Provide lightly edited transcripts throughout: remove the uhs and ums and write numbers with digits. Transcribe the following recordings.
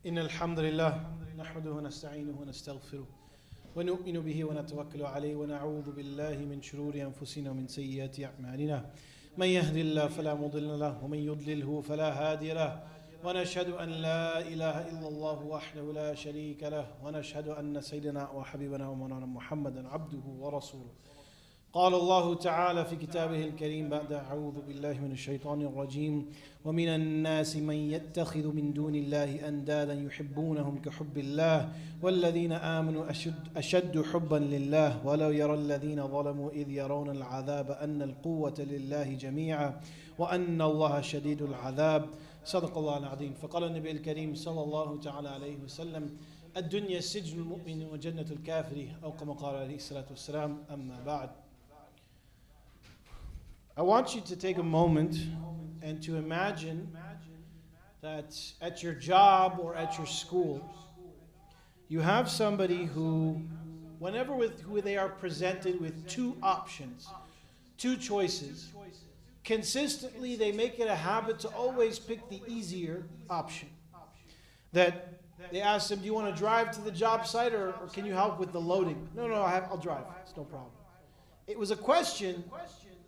إن الحمد لله نحمده ونستعينه ونستغفره ونؤمن به ونتوكل عليه ونعوذ بالله من شرور أنفسنا ومن سيئات أعمالنا من يهد الله فلا مضل له ومن يضلله فلا هادي له ونشهد أن لا إله إلا الله وحده لا شريك له ونشهد أن سيدنا وحبيبنا ومولانا محمدا عبده ورسوله. قال الله تعالى في كتابه الكريم بعد أعوذ بالله من الشيطان الرجيم ومن الناس من يتخذ من دون الله أندادا يحبونهم كحب الله والذين آمنوا أشد حبا لله ولو يرى الذين ظلموا إذ يرون العذاب أن القوة لله جميعا وأن الله شديد العذاب. صدق الله العظيم. فقال النبي الكريم صلى الله تعالى عليه وسلم الدنيا سجن المؤمن وجنة الكافر أو كما قال عليه الصلاة والسلام. أما بعد, I want you to take a moment and to imagine that at your job or at your school, you have somebody who, who they are presented with two options, two choices, consistently they make it a habit to always pick the easier option. That they ask them, do you want to drive to the job site or can you help with the loading? No, I'll drive. It's no problem. It was a question,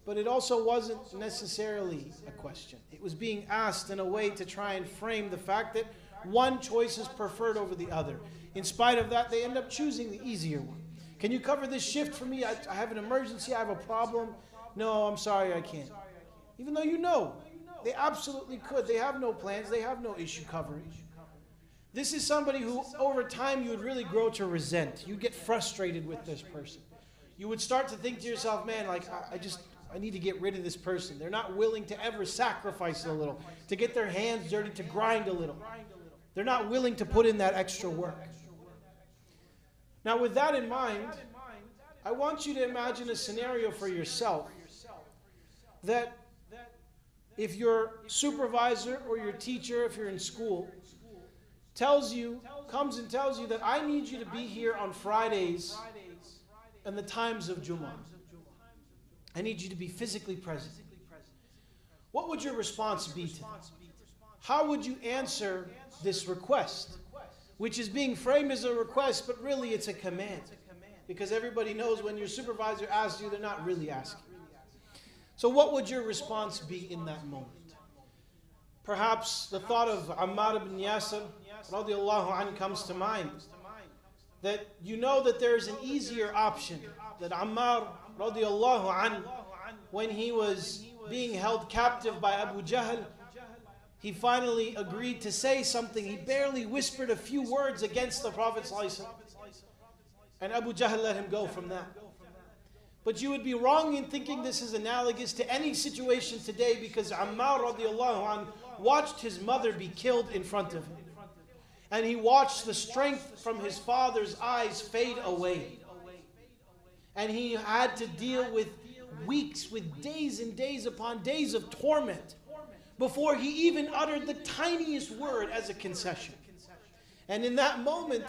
but it also wasn't necessarily a question. It was being asked in a way to try and frame the fact that one choice is preferred over the other. In spite of that, they end up choosing the easier one. Can you cover this shift for me? I have an emergency, I have a problem. No, I'm sorry, I can't. Even though you know, they absolutely could. They have no plans, they have no issue covering. This is somebody who over time you would really grow to resent. You get frustrated with this person. You would start to think to yourself, man, like I need to get rid of this person. They're not willing to ever sacrifice a little, to get their hands dirty, to grind a little. They're not willing to put in that extra work. Now with that in mind, I want you to imagine a scenario for yourself that if your supervisor or your teacher, if you're in school, comes and tells you that I need you to be here on Fridays and the times of Jummah. I need you to be physically present. What would your response be to that? How would you answer this request, which is being framed as a request, but really it's a command? Because everybody knows when your supervisor asks you, they're not really asking. So what would your response be in that moment? Perhaps the thought of Ammar ibn Yasir radiallahu anhu comes to mind. That you know that there is an easier option. That Ammar radiallahu anhu, when he was being held captive by Abu Jahl, he finally agreed to say something. He barely whispered a few words against the Prophet ﷺ, and Abu Jahl let him go from that. But you would be wrong in thinking this is analogous to any situation today, because Ammar radiallahu anhu watched his mother be killed in front of him. And he watched the strength from his father's eyes fade away. And he had to deal with weeks, with days and days upon days of torment before he even uttered the tiniest word as a concession. And in that moment,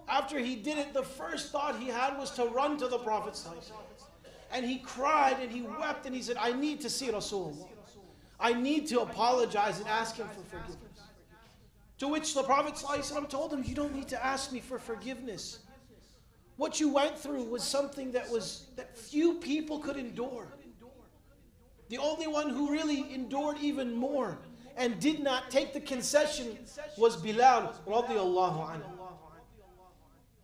after he did it, the first thought he had was to run to the Prophet ﷺ. And he cried and he wept and he said, I need to see Rasulullah. I need to apologize and ask him for forgiveness. To which the Prophet ﷺ told him, you don't need to ask me for forgiveness. What you went through was something that few people could endure. The only one who really endured even more and did not take the concession was Bilal radiallahu anhu.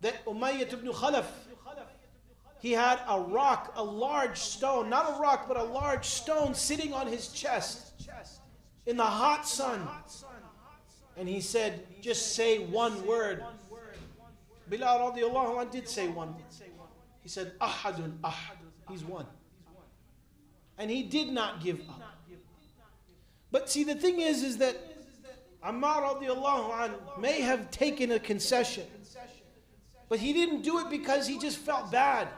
That Umayyah ibn Khalaf, he had a rock, a large stone, not a rock, but a large stone sitting on his chest in the hot sun. And he said, just say one word. Bilal radiallahu anh did say one. He said, Ahadun ahad. He's one. And he did not give up. But see, the thing is that Ammar radiallahu anh may have taken a concession, but he didn't do it because he just felt bad.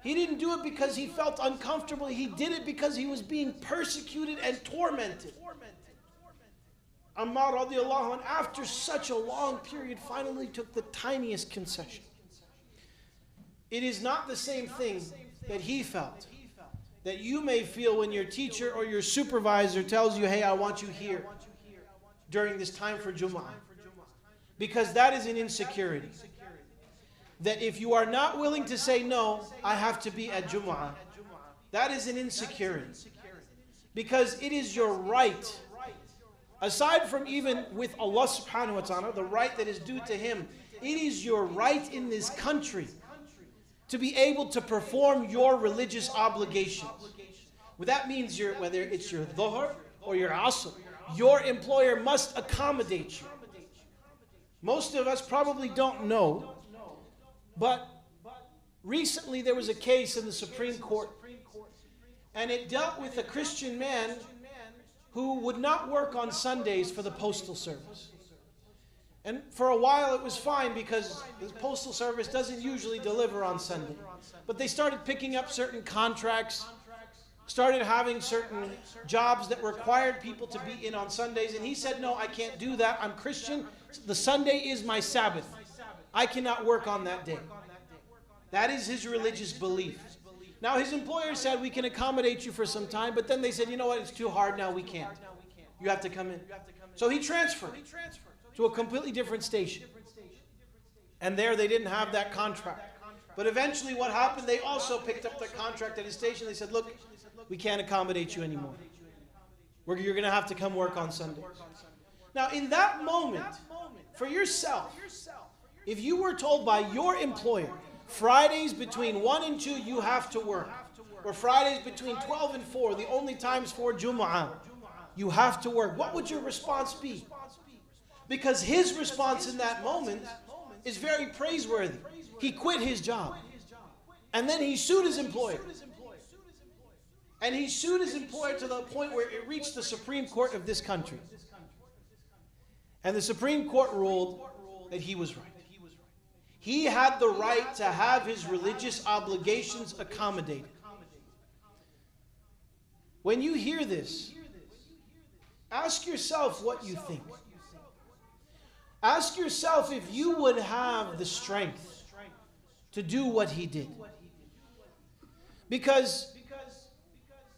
He didn't do it because he felt uncomfortable. He did it because he was being persecuted and tormented. Ammar radiallahu anh, after such a long period, finally took the tiniest concession. It is not the same thing that he felt, that you may feel when your teacher or your supervisor tells you, hey, I want you here during this time for Jummah. Because that is an insecurity. That if you are not willing to say no, I have to be at Jum'ah. That is an insecurity. Because it is your right. Aside from even with Allah subhanahu wa ta'ala, the right that is due to Him, it is your right in this country to be able to perform your religious obligations. Well, that means whether it's your dhuhr or your asr, your employer must accommodate you. Most of us probably don't know, but recently there was a case in the Supreme Court, and it dealt with a Christian man who would not work on Sundays for the Postal Service. And for a while it was fine because the Postal Service doesn't usually deliver on Sunday. But they started picking up certain contracts, started having certain jobs that required people to be in on Sundays. And he said, no, I can't do that. I'm Christian. The Sunday is my Sabbath. I cannot work on that day. That is his religious belief. Now his employer said, we can accommodate you for some time. But then they said, you know what, it's too hard now, we can't. You have to come in. So he transferred to a completely different station. And there they didn't have that contract. But eventually what happened, they also picked up their contract at his station. They said, look, we can't accommodate you anymore. You're going to have to come work on Sundays. Now in that moment, for yourself, if you were told by your employer, Fridays between 1 and 2 you have to work, or Fridays between 12 and 4, the only times for Jumu'ah, you have to work, what would your response be? Because his response in that moment is very praiseworthy. He quit his job. And then he sued his employer. And he sued his employer to the point where it reached the Supreme Court of this country. And the Supreme Court ruled that he was right. He had the right to have his religious obligations accommodated. When you hear this, ask yourself what you think. Ask yourself if you would have the strength to do what he did. Because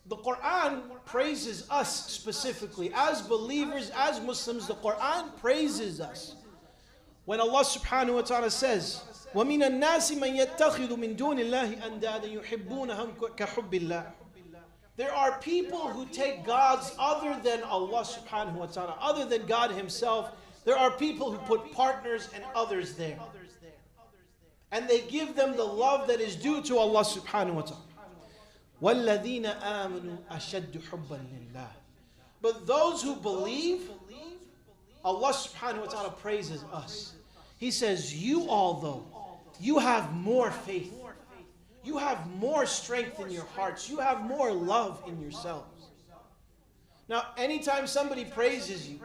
the Quran praises us specifically. As believers, as Muslims, the Quran praises us. When Allah subhanahu wa ta'ala says, وَمِنَ النَّاسِ مَنْ يَتَّخِذُ مِن دُونِ اللَّهِ أَنْدَادًا يُحِبُّونَهُمْ كَحُبِّ اللَّهِ. There are people who take gods other than Allah subhanahu wa ta'ala, other than God Himself. There are people who put partners and others there. And they give them the love that is due to Allah subhanahu wa ta'ala. وَالَّذِينَ آمَنُوا أَشَدُّ حُبًّا لِلَّهِ. But those who believe, Allah subhanahu wa ta'ala praises us. He says, you all though, you have more faith. You have more strength in your hearts. You have more love in yourselves. Now, anytime somebody praises you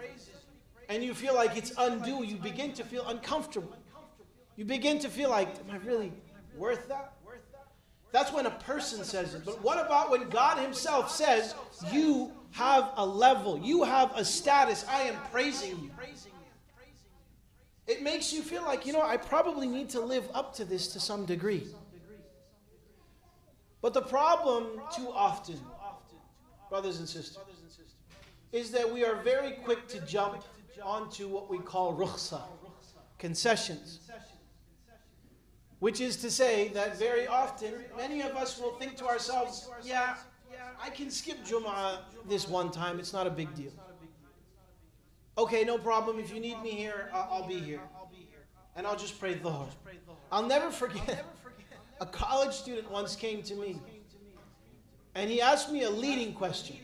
and you feel like it's undue, you begin to feel uncomfortable. You begin to feel like, am I really worth that? That's when a person says it. But what about when God Himself says, you have a level, you have a status, I am praising you. It makes you feel like, I probably need to live up to this to some degree. But the problem too often, brothers and sisters, is that we are very quick to jump onto what we call rukhsa, concessions. Which is to say that very often, many of us will think to ourselves, yeah, I can skip Jum'ah this one time, it's not a big deal. Okay, no problem, if you need me here, I'll be here. And I'll just pray dhuhr. I'll never forget, a college student once came to me, and he asked me a leading question.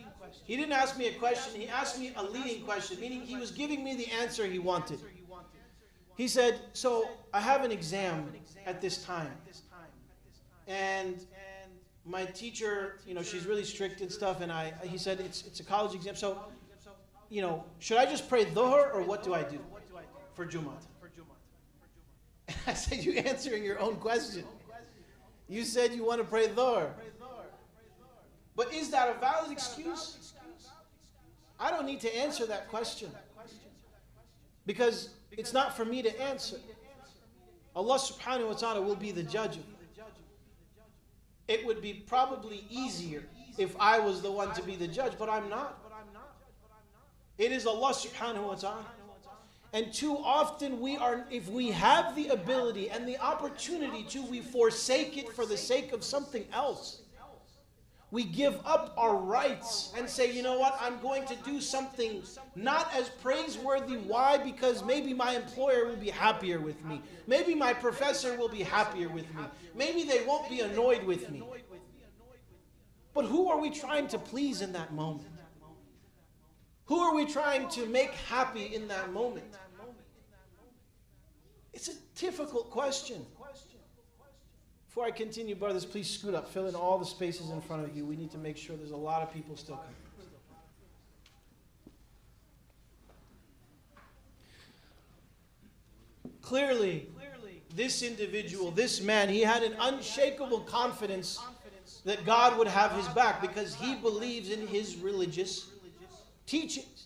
He didn't ask me a question, he asked me a leading question, meaning he was giving me the answer he wanted. He said, so I have an exam at this time, and my teacher, she's really strict and stuff, and he said it's a college exam, so, should I just pray dhuhr or what do I do for Jumu'ah? And I said, you're answering your own question. You said you want to pray dhuhr. But is that a valid excuse? I don't need to answer that question, because it's not for me to answer. Allah subhanahu wa ta'ala will be the judge of it. It would be probably easier if I was the one to be the judge, but I'm not. It is Allah subhanahu wa ta'ala. And too often if we have the ability and the opportunity to, we forsake it for the sake of something else. We give up our rights and say, you know what, I'm going to do something not as praiseworthy. Why? Because maybe my employer will be happier with me. Maybe my professor will be happier with me. Maybe they won't be annoyed with me. But who are we trying to please in that moment? Who are we trying to make happy in that moment? It's a difficult question. Before I continue, brothers, please scoot up. Fill in all the spaces in front of you. We need to make sure there's a lot of people still coming. Clearly, this individual, this man, he had an unshakable confidence that God would have his back because he believes in his religious teachings.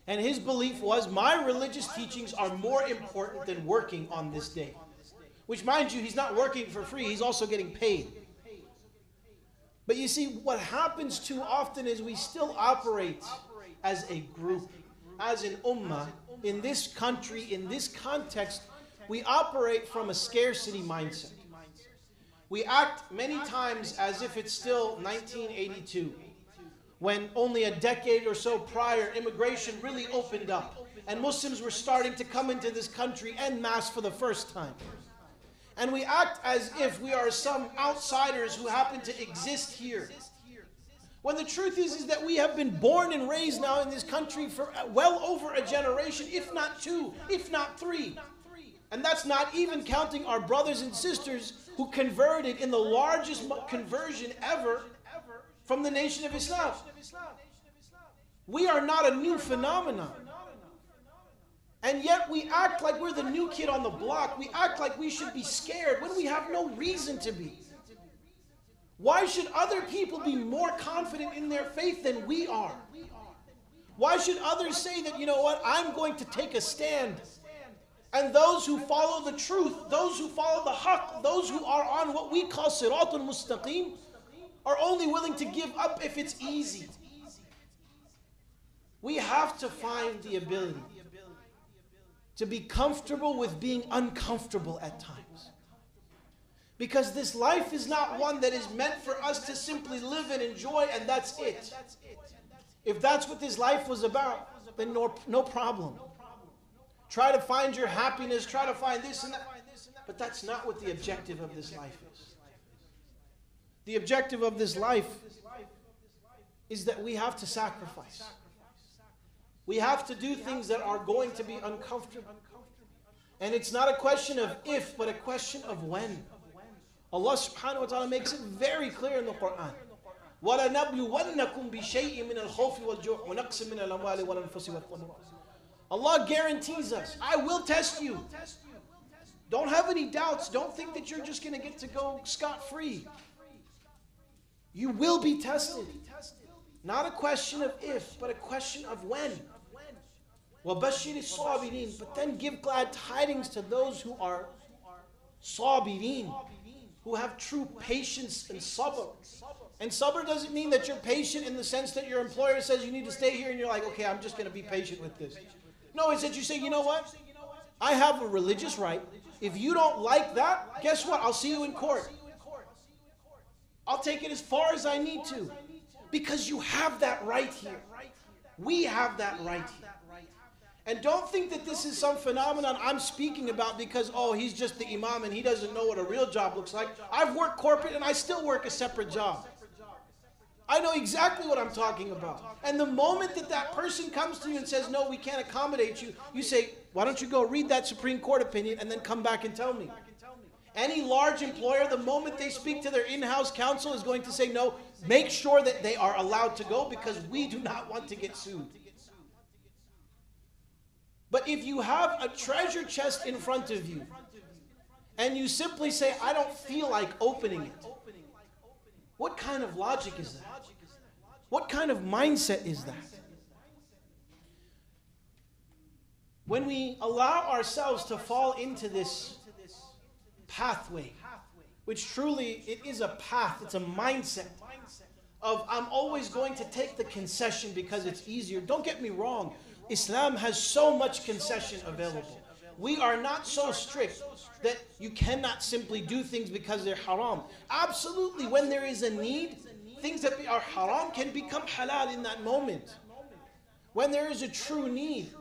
And his belief was, my religious teachings are more important than working on this day. Which, mind you, he's not working for free. He's also getting paid. But you see, what happens too often is we still operate as a group, as an ummah, in this country, in this context. We operate from a scarcity mindset. We act many times as if it's still 1982, when only a decade or so prior, immigration really opened up, and Muslims were starting to come into this country en masse for the first time. And we act as if we are some outsiders who happen to exist here. When the truth is that we have been born and raised now in this country for well over a generation, if not two, if not three. And that's not even counting our brothers and sisters who converted in the largest conversion ever from the nation of Islam. We are not a new phenomenon. And yet we act like we're the new kid on the block. We act like we should be scared when we have no reason to be. Why should other people be more confident in their faith than we are? Why should others say that, you know what, I'm going to take a stand? And those who follow the truth, those who follow the haqq, those who are on what we call siratul mustaqim, are only willing to give up if it's easy. We have to find the ability to be comfortable with being uncomfortable at times. Because this life is not one that is meant for us to simply live and enjoy and that's it. If that's what this life was about, then no problem. Try to find your happiness, try to find this and that. But that's not what the objective of this life is. The objective of this life is that we have to sacrifice. We have to do things that are going to be uncomfortable. And it's not a question of if, but a question of when. Allah subhanahu wa ta'ala makes it very clear in the Quran. وَلَنَبْلُوَنَّكُمْ بِشَيْءٍ مِّنَ الْخَوْفِ وَالْجُوعِ وَنَقْصٍ مِّنَ الْأَمْوَالِ وَالْأَنفُسِ وَالثَّمَرَاتِ. Allah guarantees us, I will test you. Don't have any doubts. Don't think that you're just going to get to go scot-free. You will be tested. Not a question of if, but a question of when. وَبَشِّرِ الصَّابِرِينَ. But then give glad tidings to those who are sabirin, who have true patience and sabr. And sabr doesn't mean that you're patient in the sense that your employer says you need to stay here and you're like, okay, I'm just going to be patient with this. No, it's that you say, you know what? I have a religious right. If you don't like that, guess what? I'll see you in court. I'll take it as far as I need to. Because you have that right here. We have that right here. And don't think that this is some phenomenon I'm speaking about because, oh, he's just the imam and he doesn't know what a real job looks like. I've worked corporate and I still work a separate job. I know exactly what I'm talking about. And the moment that that person comes to you and says, no, we can't accommodate you, you say, why don't you go read that Supreme Court opinion and then come back and tell me. Any large employer, the moment they speak to their in-house counsel, is going to say, no, make sure that they are allowed to go because we do not want to get sued. But if you have a treasure chest in front of you and you simply say, I don't feel like opening it, what kind of logic is that? What kind of mindset is that? When we allow ourselves to fall into this pathway, which truly it is a path, it's a mindset of I'm always going to take the concession because it's easier. Don't get me wrong. Islam has so much concession available. We are not so strict that you cannot simply do things because they're haram. Absolutely, when there is a need, things that are haram can become halal in that moment. When there is a true need.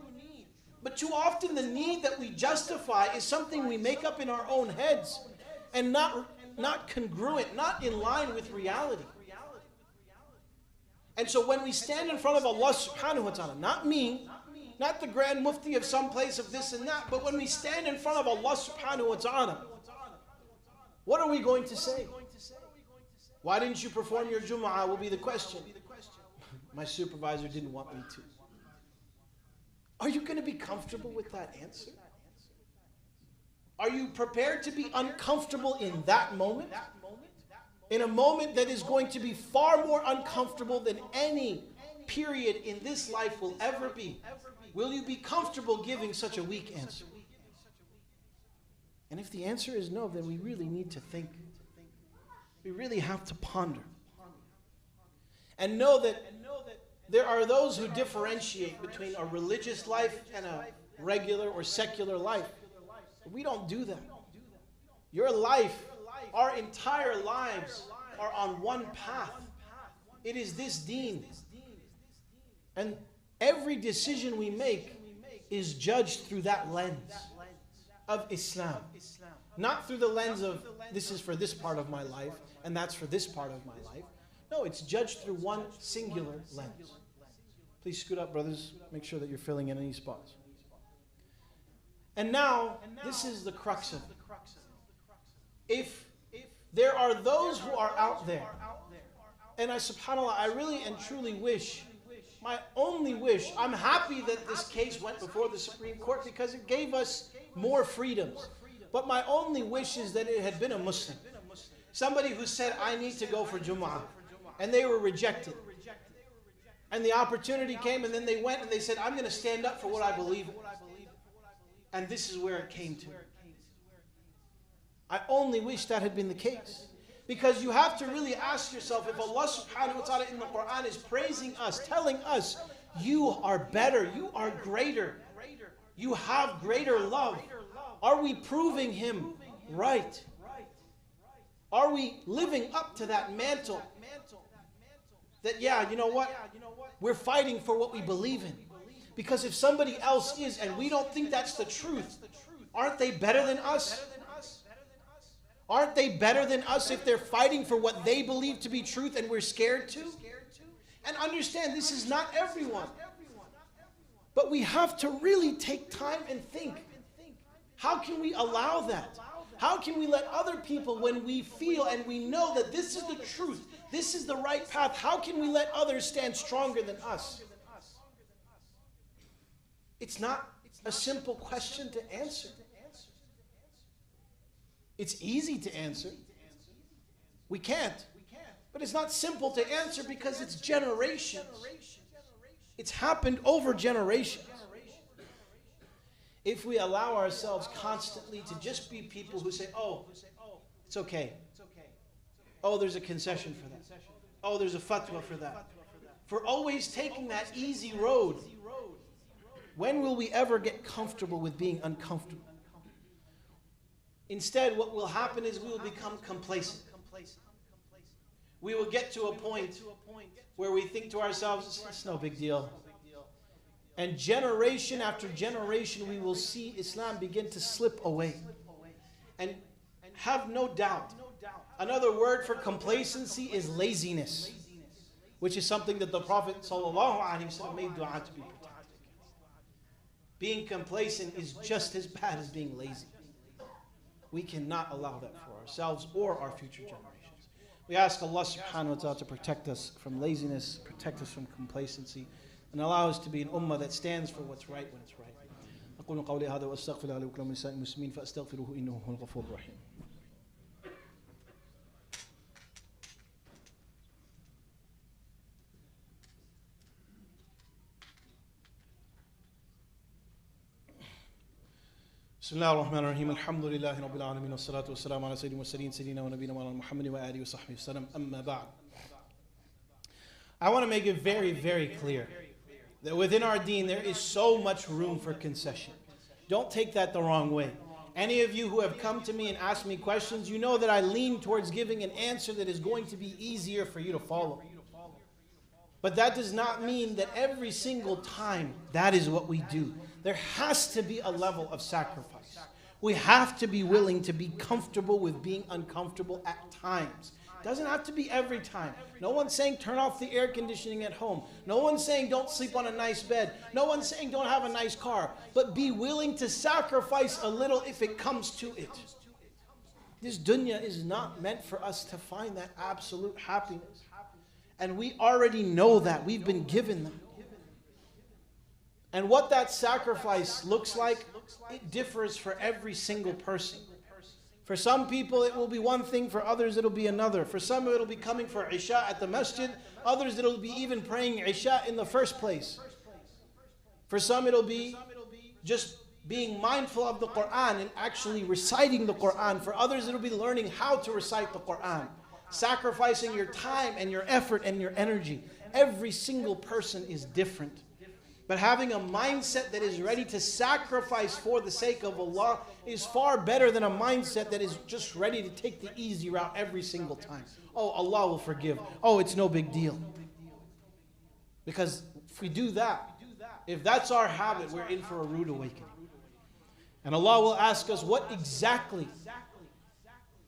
But too often the need that we justify is something we make up in our own heads and not congruent, not in line with reality. And so when we stand in front of Allah subhanahu wa ta'ala, not me, not the Grand Mufti of some place of this and that, but when we stand in front of Allah subhanahu wa ta'ala, what are we going to say? Why didn't you perform your Jum'ah will be the question. My supervisor didn't want me to. Are you going to be comfortable with that answer? Are you prepared to be uncomfortable in that moment? In a moment that is going to be far more uncomfortable than any period in this life will ever be. Will you be comfortable giving such a weak answer? And if the answer is no, then we really need to think. We really have to ponder. And know that there are those who differentiate between a religious life and a regular or secular life. But we don't do that. Your life, our entire lives are on one path. It is this deen. And every decision we make is judged through that lens of Islam. Not through the lens of this is for this part of my life and that's for this part of my life. No, it's judged through one singular lens. Please scoot up, brothers. Make sure that you're filling in any spots. And now, this is the crux of it. If there are those who are out there, and subhanAllah, I really and truly wish, my only wish, I'm happy that this case went before the Supreme Court because it gave us more freedoms. But my only wish is that it had been a Muslim. Somebody who said, I need to go for Jum'ah. And they were rejected. And the opportunity came and then they went and they said, I'm going to stand up for what I believe in. And this is where it came to. I only wish that had been the case. Because you have to really ask yourself, if Allah subhanahu wa ta'ala in the Quran is praising us, telling us, you are better, you are greater, you have greater love. Are we proving Him right? Are we living up to that mantle? That, yeah, you know what? We're fighting for what we believe in. Because if somebody else is, and we don't think that's the truth, aren't they better than us? Aren't they better than us if they're fighting for what they believe to be truth and we're scared to? And understand, this is not everyone. But we have to really take time and think. How can we allow that? How can we let other people, when we feel and we know that this is the truth, this is the right path, how can we let others stand stronger than us? It's not a simple question to answer. It's easy to answer. We can't. But it's not simple to answer because it's generations. It's happened over generations. If we allow ourselves constantly to just be people who say, oh, it's okay. Oh, there's a concession for that. Oh, there's a fatwa for that. For always taking that easy road, when will we ever get comfortable with being uncomfortable? Instead, what will happen is we will become complacent. We will get to a point where we think to ourselves, it's no big deal. And generation after generation, we will see Islam begin to slip away. And have no doubt, another word for complacency is laziness, which is something that the Prophet ﷺ made dua to be protected. Being complacent is just as bad as being lazy. We cannot allow that for ourselves or our future generations. We ask Allah subhanahu wa ta'ala to protect us from laziness, protect us from complacency, and allow us to be an ummah that stands for what's right when it's right. أقول قولي هذا وأستغفر الله لكم ولسائر المسلمين فأستغفروه إنه هو الغفور الرحيم. بسم الله الرحمن الرحيم الحمد لله رب العالمين والصلاة والسلام على سيد المرسلين سيدنا ونبينا محمد وآله وصحبه وسلم أما بعد. I want to make it very, very clear that within our deen there is so much room for concession. Don't take that the wrong way. Any of you who have come to me and asked me questions, you know that I lean towards giving an answer that is going to be easier for you to follow. But that does not mean that every single time that is what we do. There has to be a level of sacrifice. We have to be willing to be comfortable with being uncomfortable at times. Doesn't have to be every time. No one's saying turn off the air conditioning at home. No one's saying don't sleep on a nice bed. No one's saying don't have a nice car. But be willing to sacrifice a little if it comes to it. This dunya is not meant for us to find that absolute happiness. And we already know that. We've been given that. And what that sacrifice looks like, it differs for every single person. For some people it will be one thing, for others it'll be another. For some it'll be coming for Isha at the masjid, others it'll be even praying Isha in the first place. For some it'll be just being mindful of the Quran and actually reciting the Quran. For others it'll be learning how to recite the Quran. Sacrificing your time and your effort and your energy. Every single person is different. But having a mindset that is ready to sacrifice for the sake of Allah is far better than a mindset that is just ready to take the easy route every single time. Oh, Allah will forgive. Oh, it's no big deal. Because if we do that, if that's our habit, we're in for a rude awakening. And Allah will ask us, what exactly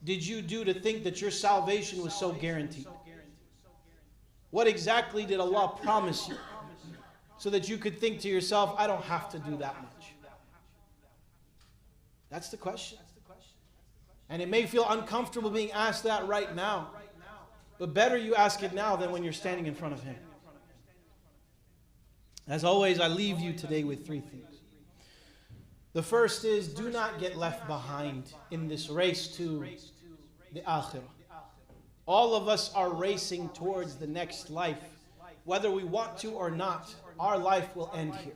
did you do to think that your salvation was so guaranteed? What exactly did Allah promise you? So that you could think to yourself, I don't have to do that much. That's the question. And it may feel uncomfortable being asked that right now. But better you ask it now than when you're standing in front of Him. As always, I leave you today with three things. The first is, do not get left behind in this race to the akhirah. All of us are racing towards the next life. Whether we want to or not, our life will end here.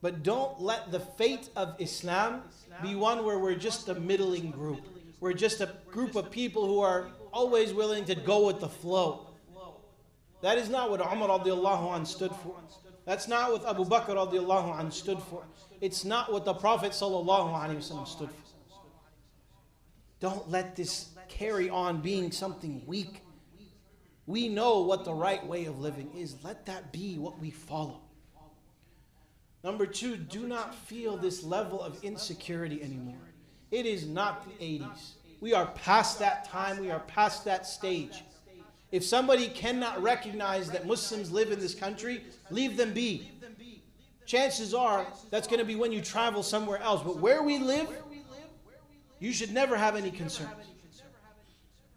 But don't let the fate of Islam be one where we're just a middling group. We're just a group of people who are always willing to go with the flow. That is not what Umar radiallahu anh stood for. That's not what Abu Bakr radiallahu anh stood for. It's not what the Prophet sallallahu alaihi wasallam stood for. Don't let this carry on being something weak. We know what the right way of living is. Let that be what we follow. Number two, do not feel this level of insecurity anymore. It is not the 80s. We are past that time. We are past that stage. If somebody cannot recognize that Muslims live in this country, leave them be. Chances are that's going to be when you travel somewhere else. But where we live, you should never have any concerns.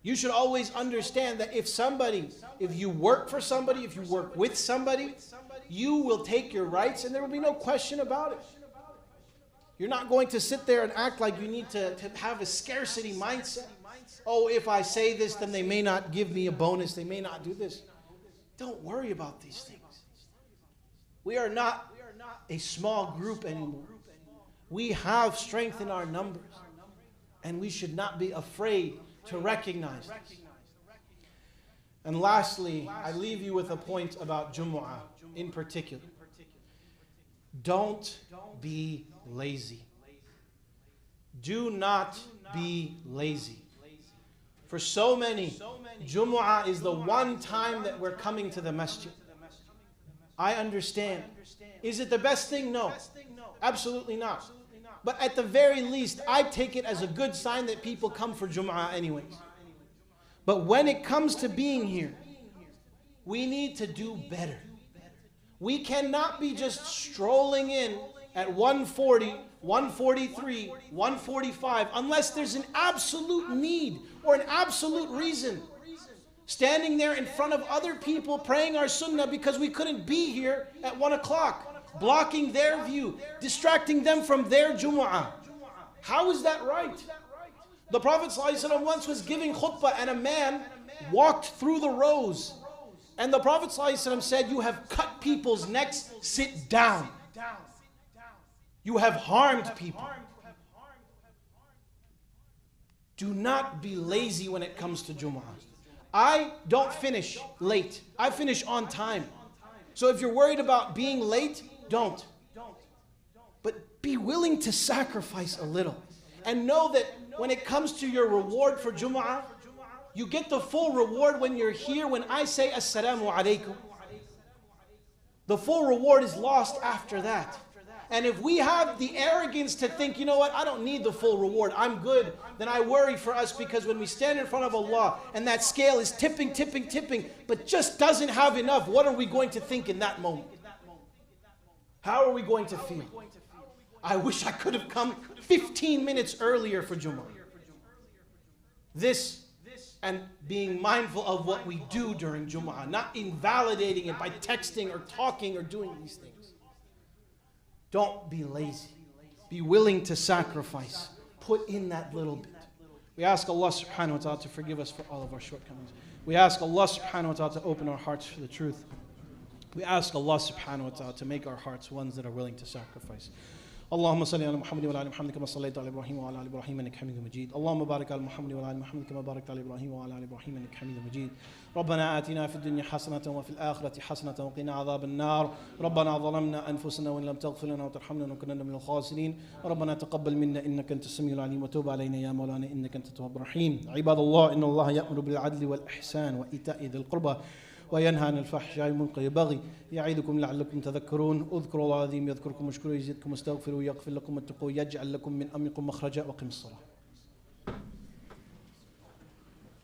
You should always understand that if you work for somebody, if you work with somebody, you will take your rights and there will be no question about it. You're not going to sit there and act like you need to have a scarcity mindset. Oh, if I say this, then they may not give me a bonus. They may not do this. Don't worry about these things. We are not a small group anymore. We have strength in our numbers. And we should not be afraid to recognize this. And lastly, I leave you with a point about Jumu'ah in particular. Don't be lazy. Do not be lazy. For so many, Jumu'ah is the one time that we're coming to the masjid. I understand. Is it the best thing? No. Absolutely not. But at the very least, I take it as a good sign that people come for Jumu'ah anyways. But when it comes to being here, we need to do better. We cannot be just strolling in at 140, 143, 145, unless there's an absolute need or an absolute reason. Standing there in front of other people praying our sunnah because we couldn't be here at 1 o'clock. Blocking their view, distracting them from their Jumu'ah. How is that right? The Prophet ﷺ once was giving khutbah and a man walked through the rows. And the Prophet ﷺ said, you have cut people's necks, sit down. You have harmed people. Do not be lazy when it comes to Jumu'ah. I don't finish late. I finish on time. So if you're worried about being late, don't. But be willing to sacrifice a little. And know that when it comes to your reward for Jum'ah, you get the full reward when you're here. When I say Assalamu alaikum, the full reward is lost after that. And if we have the arrogance to think, you know what, I don't need the full reward, I'm good, then I worry for us, because when we stand in front of Allah and that scale is tipping, but just doesn't have enough, what are we going to think in that moment? How are we going to feel? I wish I could have come 15 minutes earlier for Jummah. This and being mindful of what we do during Jummah, not invalidating it by texting or talking or doing these things. Don't be lazy. Be willing to sacrifice. Put in that little bit. We ask Allah subhanahu wa ta'ala to forgive us for all of our shortcomings. We ask Allah subhanahu wa ta'ala to open our hearts for the truth. We ask Allah subhanahu wa ta'ala to make our hearts ones that are willing to sacrifice. اللهم صل على محمد وعلى ال محمد كما صليت على ابراهيم وعلى ال ابراهيم انك حميد مجيد اللهم بارك على محمد وعلى ال محمد كما باركت على ابراهيم وعلى ال ابراهيم انك حميد مجيد ربنا آتنا في الدنيا حسنة وفي الآخرة حسنة وقنا عذاب النار ربنا ظلمنا أنفسنا وإن لم تغفر لنا وترحمنا لنكونن من الخاسرين ربنا تقبل منا إنك أنت السميع العليم وتوب علينا يا مولانا إنك أنت التواب الرحيم عباد الله إن الله يأمر بالعدل والإحسان وإيتاء ذي القربى وينهى عن الفحشاء والمنكر والبغي يعظكم لعلكم تذكرون اذكروا الله العظيم يذكركم واشكروه يزدكم واستغفروه يغفر لكم واتقوه يجعل لكم من أمركم مخرجا وقم الصلاة